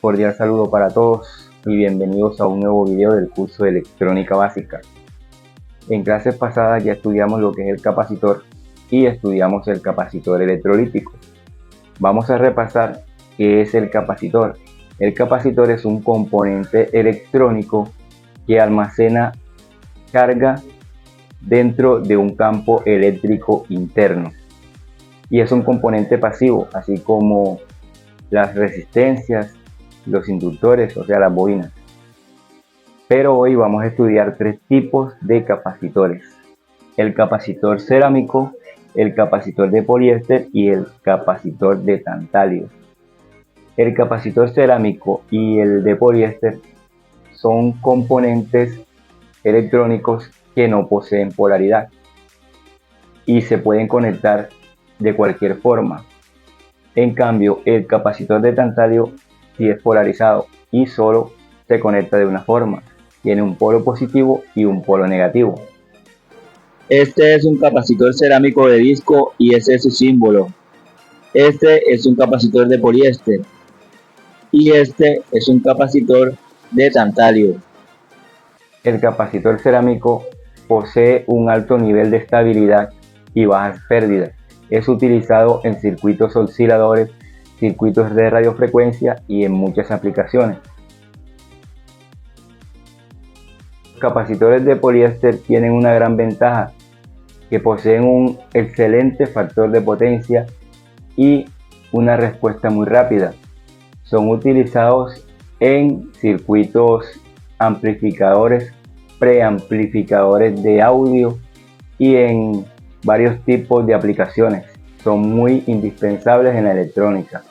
cordial saludo para todos y bienvenidos a un nuevo video del curso de electrónica básica. En clases pasadas ya estudiamos lo que es el capacitor y estudiamos el capacitor electrolítico. Vamos a repasar qué es el capacitor. El capacitor es un componente electrónico que almacena carga dentro de un campo eléctrico interno y es un componente pasivo, así como las resistencias, los inductores, o sea las bobinas. Pero hoy vamos a estudiar tres tipos de capacitores: el capacitor cerámico, el capacitor de poliéster y el capacitor de tantalio. El capacitor cerámico y el de poliéster son componentes electrónicos que no poseen polaridad y se pueden conectar de cualquier forma. En cambio, el capacitor de tantalio sí es polarizado y solo se conecta de una forma. Tiene un polo positivo y un polo negativo. Este es un capacitor cerámico de disco y ese es su símbolo. Este es un capacitor de poliéster y este es un capacitor de tantalio. El capacitor cerámico posee un alto nivel de estabilidad y bajas pérdidas. Es utilizado en circuitos osciladores, circuitos de radiofrecuencia y en muchas aplicaciones. Los capacitores de poliéster tienen una gran ventaja, que poseen un excelente factor de potencia y una respuesta muy rápida. Son utilizados en circuitos amplificadores, preamplificadores de audio y en varios tipos de aplicaciones. Son muy indispensables en la electrónica.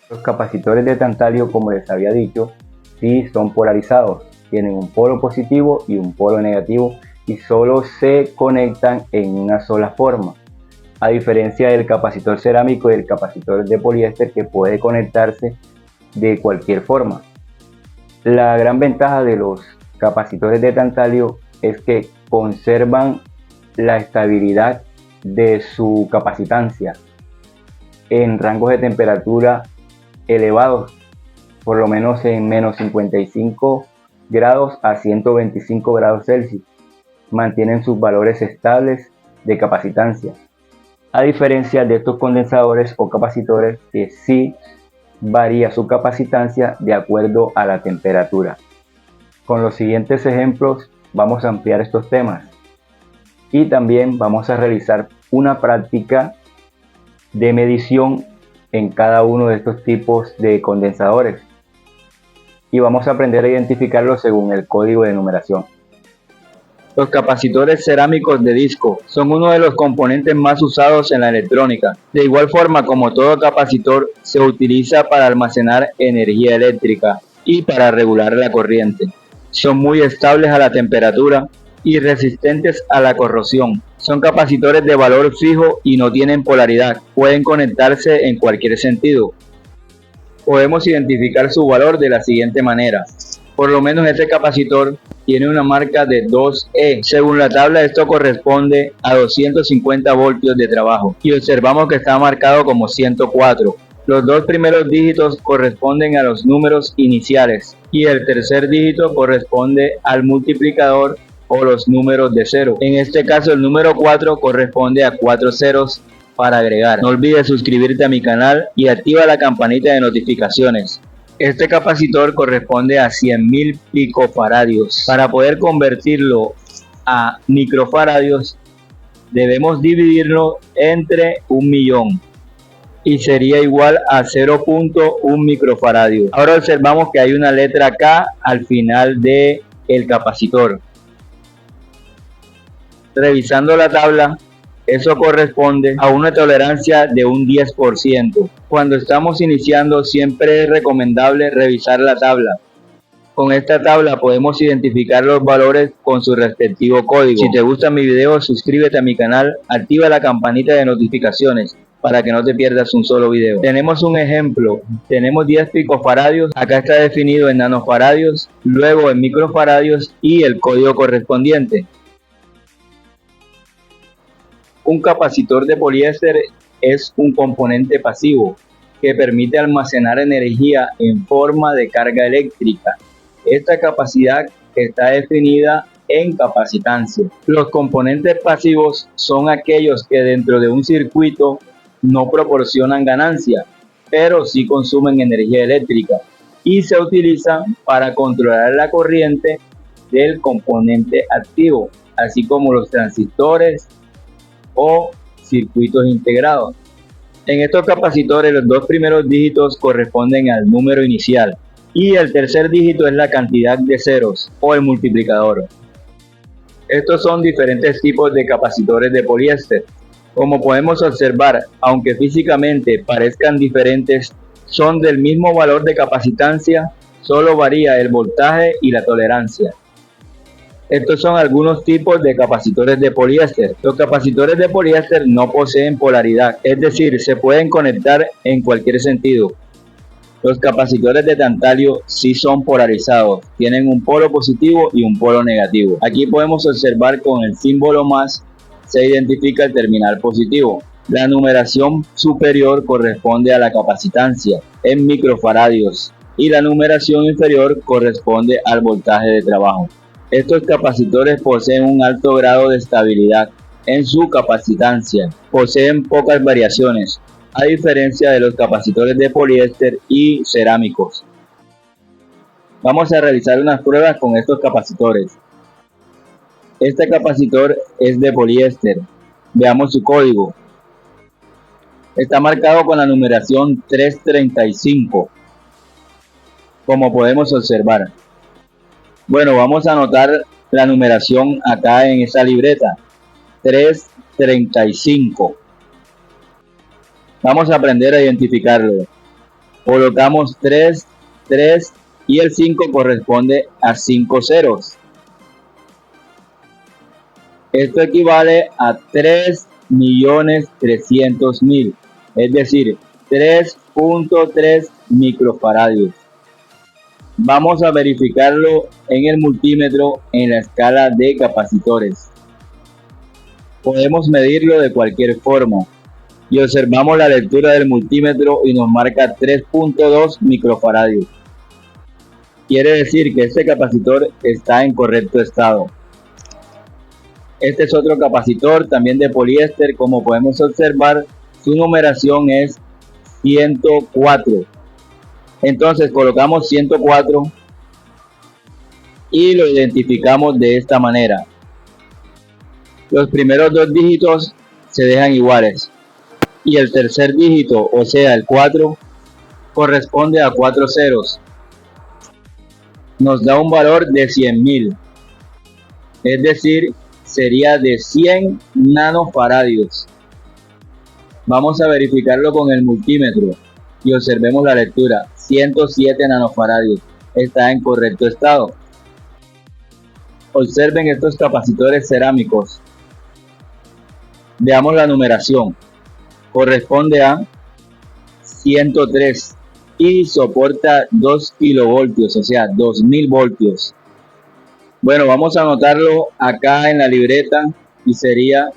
Los capacitores de tantalio, como les había dicho, sí son polarizados. Tienen un polo positivo y un polo negativo y solo se conectan en una sola forma, a diferencia del capacitor cerámico y el capacitor de poliéster, que puede conectarse de cualquier forma. La gran ventaja de los capacitores de tantalio es que conservan la estabilidad de su capacitancia en rangos de temperatura elevados, por lo menos en menos 55 grados a 125 grados Celsius. Mantienen sus valores estables de capacitancia, a diferencia de estos condensadores o capacitores que sí varía su capacitancia de acuerdo a la temperatura. Con los siguientes ejemplos vamos a ampliar estos temas y también vamos a realizar una práctica de medición en cada uno de estos tipos de condensadores y vamos a aprender a identificarlos según el código de numeración. Los capacitores cerámicos de disco son uno de los componentes más usados en la electrónica. De igual forma, como todo capacitor, se utiliza para almacenar energía eléctrica y para regular la corriente. Son muy estables a la temperatura y resistentes a la corrosión. Son capacitores de valor fijo y no tienen polaridad. Pueden conectarse en cualquier sentido. Podemos identificar su valor de la siguiente manera. Por lo menos este capacitor tiene una marca de 2E. Según la tabla, esto corresponde a 250 voltios de trabajo y observamos que está marcado como 104. Los dos primeros dígitos corresponden a los números iniciales y el tercer dígito corresponde al multiplicador o los números de 0. En este caso el número 4 corresponde a 4 ceros para agregar. No olvides suscribirte a mi canal y activa la campanita de notificaciones. Este capacitor corresponde a 100.000 picofaradios. Para poder convertirlo a microfaradios debemos dividirlo entre 1.000.000 y sería igual a 0.1 microfaradio. Ahora observamos que hay una letra K al final del capacitor. Revisando la tabla, eso corresponde a una tolerancia de un 10%. Cuando estamos iniciando, siempre es recomendable revisar la tabla. Con esta tabla podemos identificar los valores con su respectivo código. Si te gusta mi video, suscríbete a mi canal, activa la campanita de notificaciones para que no te pierdas un solo video. Tenemos un ejemplo, tenemos 10 picofaradios, acá está definido en nanofaradios, luego en microfaradios y el código correspondiente. Un capacitor de poliéster es un componente pasivo. que permite almacenar energía en forma de carga eléctrica. Esta capacidad está definida en capacitancia. Los componentes pasivos son aquellos que dentro de un circuito no proporcionan ganancia, pero sí consumen energía eléctrica y se utilizan para controlar la corriente del componente activo, así como los transistores o circuitos integrados. En estos capacitores los dos primeros dígitos corresponden al número inicial y el tercer dígito es la cantidad de ceros o el multiplicador. Estos son diferentes tipos de capacitores de poliéster. Como podemos observar, aunque físicamente parezcan diferentes, son del mismo valor de capacitancia, solo varía el voltaje y la tolerancia. Estos son algunos tipos de capacitores de poliéster. Los capacitores de poliéster no poseen polaridad, es decir, se pueden conectar en cualquier sentido. Los capacitores de tantalio sí son polarizados, tienen un polo positivo y un polo negativo. Aquí podemos observar con el símbolo más se identifica el terminal positivo. La numeración superior corresponde a la capacitancia en microfaradios y la numeración inferior corresponde al voltaje de trabajo. Estos capacitores poseen un alto grado de estabilidad en su capacitancia, poseen pocas variaciones, a diferencia de los capacitores de poliéster y cerámicos. Vamos a realizar unas pruebas con estos capacitores. Este capacitor es de poliéster. Veamos su código. Está marcado con la numeración 335, como podemos observar. Bueno, vamos a anotar la numeración acá en esa libreta. 335. Vamos a aprender a identificarlo. Colocamos 3, 3 y el 5 corresponde a 5 ceros. Esto equivale a 3.300.000, es decir, 3.3 microfaradios. Vamos a verificarlo en el multímetro en la escala de capacitores. Podemos medirlo de cualquier forma y observamos la lectura del multímetro y nos marca 3.2 microfaradios. Quiere decir que este capacitor está en correcto estado. Este es otro capacitor también de poliéster, como podemos observar, su numeración es 104. Entonces colocamos 104 y lo identificamos de esta manera. Los primeros dos dígitos se dejan iguales y el tercer dígito, o sea el 4, corresponde a 4 ceros. Nos da un valor de 100.000, es decir, sería de 100 nanofaradios. Vamos a verificarlo con el multímetro y observemos la lectura. 107 nanofaradios. Está en correcto estado. Observen estos capacitores cerámicos. Veamos la numeración. Corresponde a 103 y soporta 2 kilovoltios, o sea, 2000 voltios. Bueno, vamos a anotarlo acá en la libreta y sería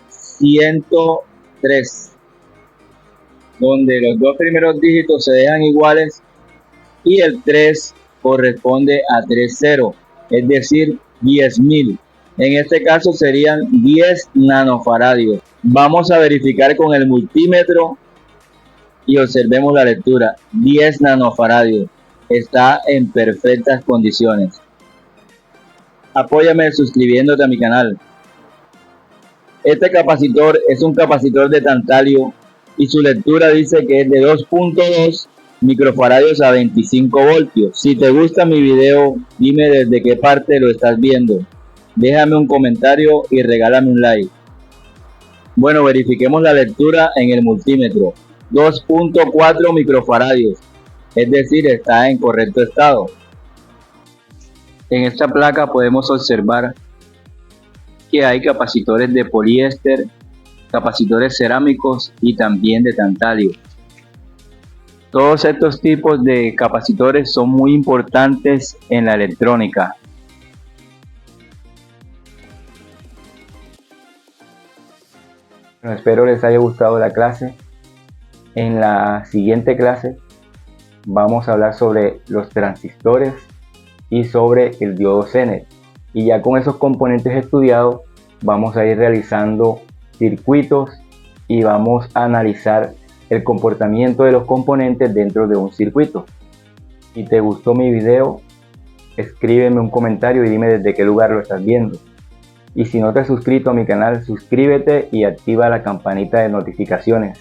103, donde los dos primeros dígitos se dejan iguales y el 3 corresponde a 30, es decir, 10.000. En este caso serían 10 nanofaradios. Vamos a verificar con el multímetro y observemos la lectura. 10 nanofaradios. Está en perfectas condiciones. Apóyame suscribiéndote a mi canal. Este capacitor es un capacitor de tantalio y su lectura dice que es de 2.2 microfaradios a 25 voltios. Si te gusta mi video, dime desde qué parte lo estás viendo. Déjame un comentario y regálame un like. Bueno, verifiquemos la lectura en el multímetro. 2.4 microfaradios, es decir, está en correcto estado. En esta placa podemos observar que hay capacitores de poliéster, capacitores cerámicos y también de tantalio. Todos estos tipos de capacitores son muy importantes en la electrónica. Bueno, espero les haya gustado la clase. En la siguiente clase vamos a hablar sobre los transistores y sobre el diodo Zener. Y ya con esos componentes estudiados vamos a ir realizando circuitos y vamos a analizar el comportamiento de los componentes dentro de un circuito. Si te gustó mi video, escríbeme un comentario y dime desde qué lugar lo estás viendo. Y si no te has suscrito a mi canal, suscríbete y activa la campanita de notificaciones.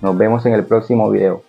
Nos vemos en el próximo video.